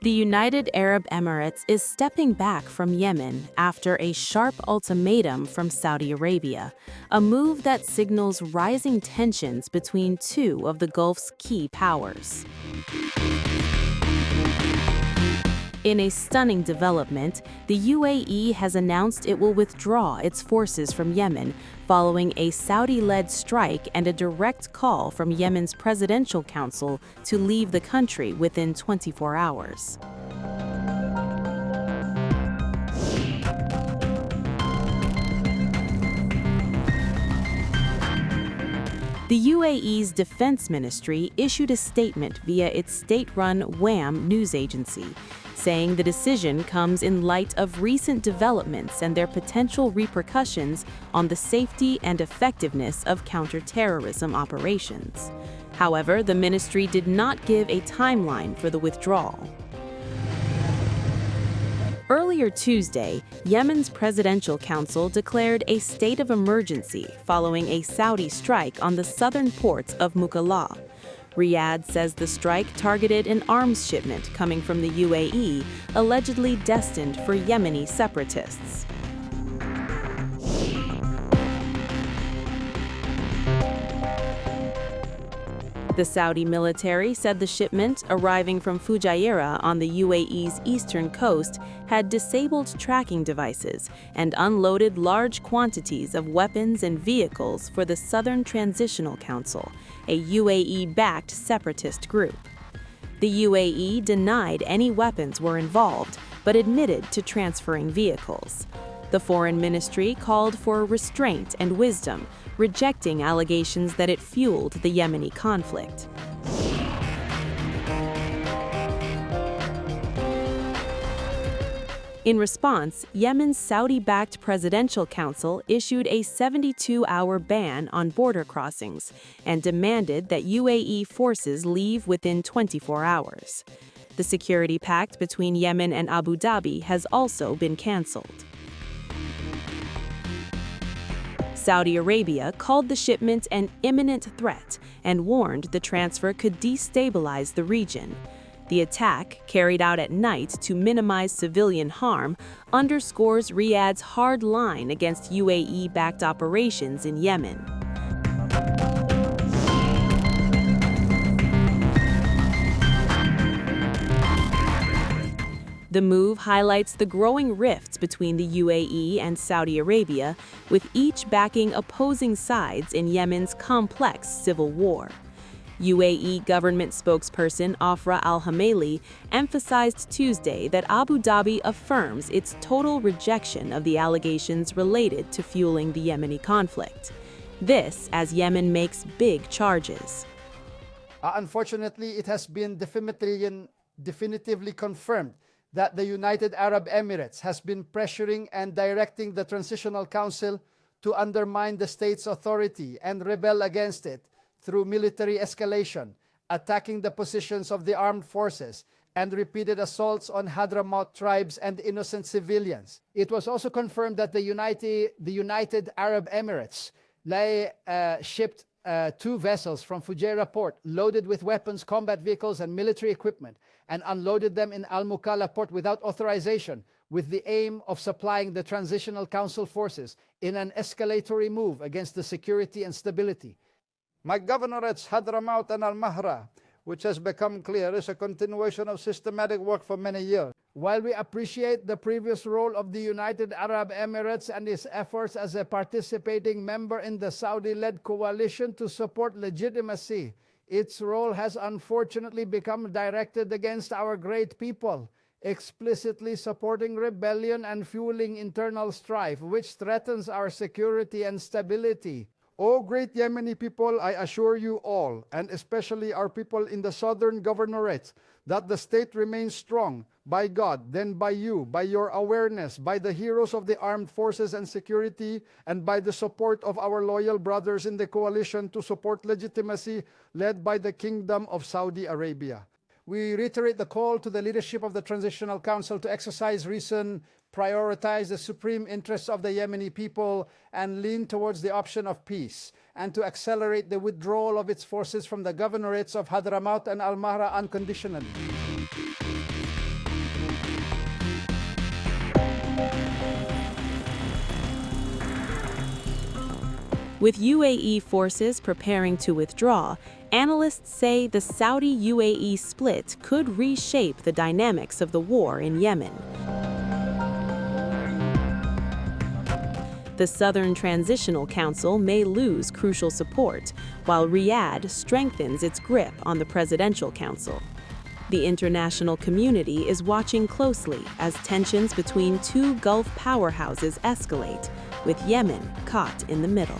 The United Arab Emirates is stepping back from Yemen after a sharp ultimatum from Saudi Arabia, a move that signals rising tensions between two of the Gulf's key powers. In a stunning development, the UAE has announced it will withdraw its forces from Yemen following a Saudi-led strike and a direct call from Yemen's Presidential Council to leave the country within 24 hours. The UAE's Defense Ministry issued a statement via its state-run WAM news agency, saying the decision comes in light of recent developments and their potential repercussions on the safety and effectiveness of counter-terrorism operations. However, the ministry did not give a timeline for the withdrawal. Earlier Tuesday, Yemen's Presidential Council declared a state of emergency following a Saudi strike on the southern ports of Mukalla. Riyadh says the strike targeted an arms shipment coming from the UAE, allegedly destined for Yemeni separatists. The Saudi military said the shipment, arriving from Fujairah on the UAE's eastern coast, had disabled tracking devices and unloaded large quantities of weapons and vehicles for the Southern Transitional Council, a UAE-backed separatist group. The UAE denied any weapons were involved, but admitted to transferring vehicles. The Foreign Ministry called for restraint and wisdom, rejecting allegations that it fueled the Yemeni conflict. In response, Yemen's Saudi-backed Presidential Council issued a 72-hour ban on border crossings and demanded that UAE forces leave within 24 hours. The security pact between Yemen and Abu Dhabi has also been canceled. Saudi Arabia called the shipment an imminent threat and warned the transfer could destabilize the region. The attack, carried out at night to minimize civilian harm, underscores Riyadh's hard line against UAE-backed operations in Yemen. The move highlights the growing rifts between the UAE and Saudi Arabia, with each backing opposing sides in Yemen's complex civil war. UAE government spokesperson Afra al-Hameli emphasized Tuesday that Abu Dhabi affirms its total rejection of the allegations related to fueling the Yemeni conflict. This as Yemen makes big charges. Unfortunately, it has been definitively confirmed that the United Arab Emirates has been pressuring and directing the Transitional Council to undermine the state's authority and rebel against it through military escalation, attacking the positions of the armed forces, and repeated assaults on Hadramaut tribes and innocent civilians. It was also confirmed that the United Arab Emirates shipped 2 vessels from Fujairah port loaded with weapons, combat vehicles, and military equipment, and unloaded them in Mukalla port without authorization, with the aim of supplying the Transitional Council forces in an escalatory move against the security and stability. My governorates Hadramaut and Al-Mahra, which has become clear, is a continuation of systematic work for many years. While we appreciate the previous role of the United Arab Emirates and its efforts as a participating member in the Saudi-led coalition to support legitimacy, its role has unfortunately become directed against our great people, explicitly supporting rebellion and fueling internal strife, which threatens our security and stability. O great Yemeni people, I assure you all, and especially our people in the southern governorates, that the state remains strong by God, then by you, by your awareness, by the heroes of the armed forces and security, and by the support of our loyal brothers in the coalition to support legitimacy led by the Kingdom of Saudi Arabia. We reiterate the call to the leadership of the Transitional Council to exercise reason, prioritize the supreme interests of the Yemeni people, and lean towards the option of peace, and to accelerate the withdrawal of its forces from the governorates of Hadramaut and Al-Mahra unconditionally. With UAE forces preparing to withdraw, analysts say the Saudi-UAE split could reshape the dynamics of the war in Yemen. The Southern Transitional Council may lose crucial support, while Riyadh strengthens its grip on the Presidential Council. The international community is watching closely as tensions between two Gulf powerhouses escalate, with Yemen caught in the middle.